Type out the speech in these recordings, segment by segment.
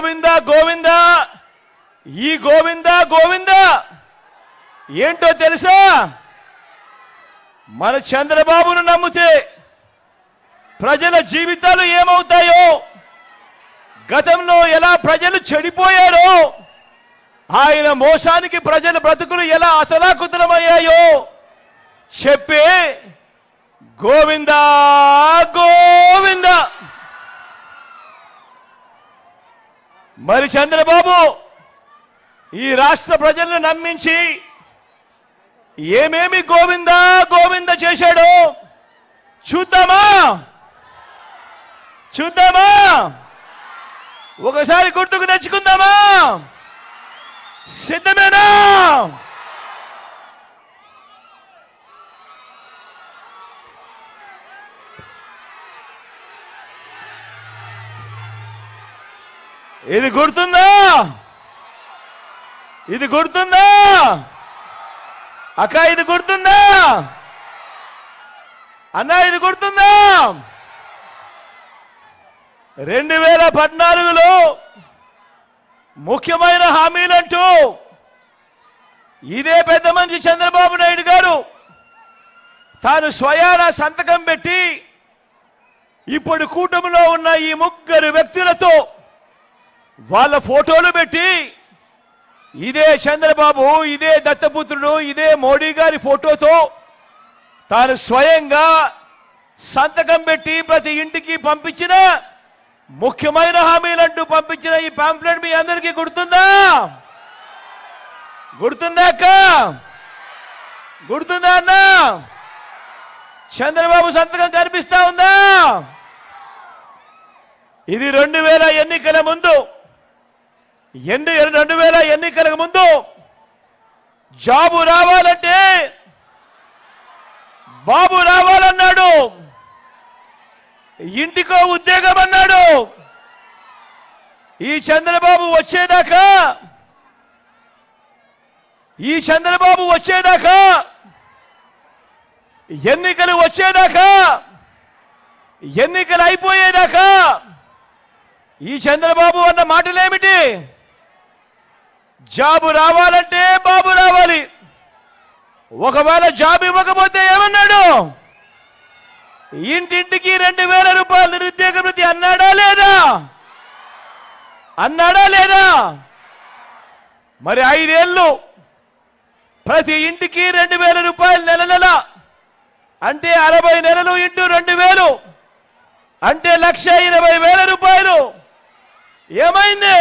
గోవింద గోవింద ఈ గోవింద గోవింద ఏంటో తెలుసా? మన చంద్రబాబును నమ్మితే ప్రజల జీవితాలు ఏమవుతాయో, గతంలో ఎలా ప్రజలు చెడిపోయారో, ఆయన మోసానికి ప్రజల బ్రతుకులు ఎలా అతలాకుతలమయ్యాయో చెప్పే గోవింద గోవింద. మరి చంద్రబాబు ఈ రాష్ట్ర ప్రజలను నమ్మించి ఏమేమి గోవింద గోవింద చేశాడో చూద్దామా? చూద్దామా? ఒకసారి గుర్తుకు తెచ్చుకుందామా? సిద్ధమేనా? ఇది గుర్తుందా? ఇది గుర్తుందా అక్క? ఇది గుర్తుందా అన్నా? ఇది గుర్తుందా? 2014లో ముఖ్యమైన హామీలంటూ ఇదే పెద్ద మనిషి చంద్రబాబు నాయుడు గారు తాను స్వయాన సంతకం పెట్టి ఇప్పుడు కూటమిలో ఉన్న ఈ ముగ్గురు వ్యక్తులతో వాళ్ళ ఫోటోలు పెట్టి ఇదే చంద్రబాబు, ఇదే దత్తపుత్రుడు, ఇదే మోడీ గారి ఫోటోతో తాను స్వయంగా సంతకం పెట్టి ప్రతి ఇంటికి పంపించిన ముఖ్యమైన హామీలంటూ పంపించిన ఈ పాంప్లెట్ మీ అందరికీ గుర్తుందా? గుర్తుందా అక్క? గుర్తుందా అన్న? చంద్రబాబు సంతకం కనిపిస్తా ఉందా? ఇది 2000 ఎన్నికల ముందు 2000 ఎన్నికలకు ముందు జాబు రావాలంటే బాబు రావాలన్నాడు, ఇంటికో ఉద్యోగం అన్నాడు. ఈ చంద్రబాబు వచ్చేదాకా ఎన్నికలు వచ్చేదాకా ఎన్నికలు అయిపోయేదాకా ఈ చంద్రబాబు అన్న మాటలేమిటి? జాబు రావాలంటే బాబు రావాలి. ఒకవేళ జాబ్ ఇవ్వకపోతే ఏమన్నాడు? ఇంటింటికి 2000 రూపాయలు నిరుద్యోగ వృత్తి అన్నాడా లేదా? అన్నాడా లేదా? మరి 5 ఏళ్ళు ప్రతి ఇంటికి 2000 రూపాయలు నెల నెల అంటే 60 నెలలు ఇంటూ 2000 అంటే 1,80,000 రూపాయలు. ఏమైంది?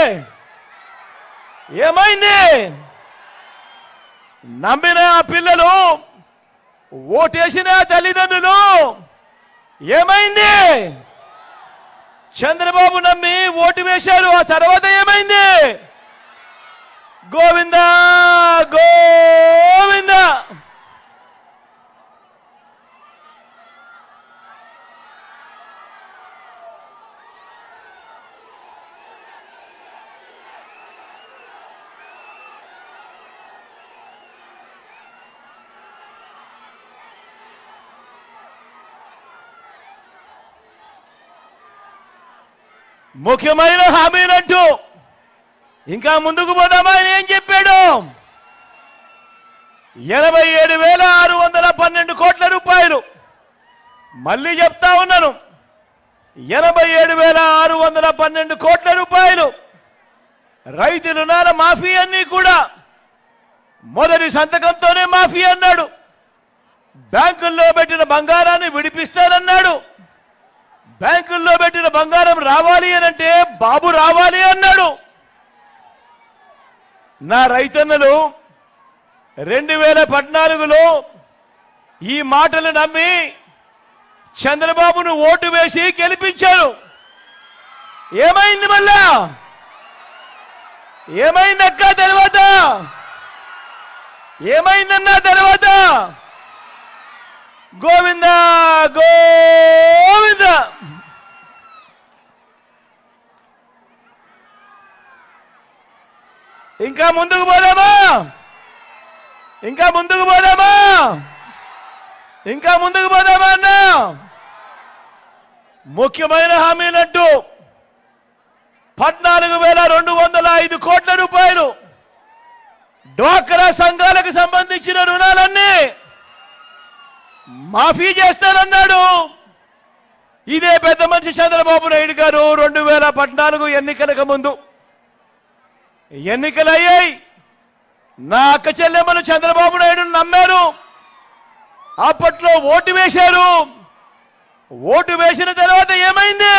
ఏమైంది? నమ్మిన పిల్లలు, ఓటేసిన తల్లిదండ్రులు ఏమైంది? చంద్రబాబు నమ్మి ఓటు వేశారు, ఆ తర్వాత ఏమైంది? గోవింద గోవింద. ముఖ్యమైన హామీలంటూ ఇంకా ముందుకు పోదామా? ఏం చెప్పాడు? 87,612 కోట్ల రూపాయలు. మళ్ళీ చెప్తా ఉన్నాను, 87,612 కోట్ల రూపాయలు రైతు రుణాల మాఫీ అన్నీ కూడా మొదటి సంతకంతోనే మాఫీ అన్నాడు. బ్యాంకుల్లో పెట్టిన బంగారాన్ని విడిపిస్తానన్నాడు. బ్యాంకుల్లో పెట్టిన బంగారం రావాలి అనంటే బాబు రావాలి అన్నాడు. నా రైతన్నలు 2014లో ఈ మాటలు నమ్మి చంద్రబాబును ఓటు వేసి గెలిపించారు. ఏమైంది? మళ్ళా ఏమైందక్క తర్వాత? ఏమైందన్నా తర్వాత? గోవింద గోవింద. ఇంకా ముందుకు పోదామా? ఇంకా ముందుకు పోదామా? ఇంకా ముందుకు పోదామా అన్నా? ముఖ్యమైన హామీలంటూ 14,205 కోట్ల రూపాయలు డ్వాక్రా సంఘాలకు సంబంధించిన రుణాలన్నీ మాఫీ చేస్తానన్నాడు. ఇదే పెద్ద మనిషి చంద్రబాబు నాయుడు గారు 2014 ఎన్నికలకు ముందు ఎన్నికలయ్యాయి. నా అక్క చెల్లెమ్మలు చంద్రబాబు నాయుడును నమ్మారు. అప్పట్లో ఓటు వేశారు. ఓటు వేసిన తర్వాత ఏమైంది?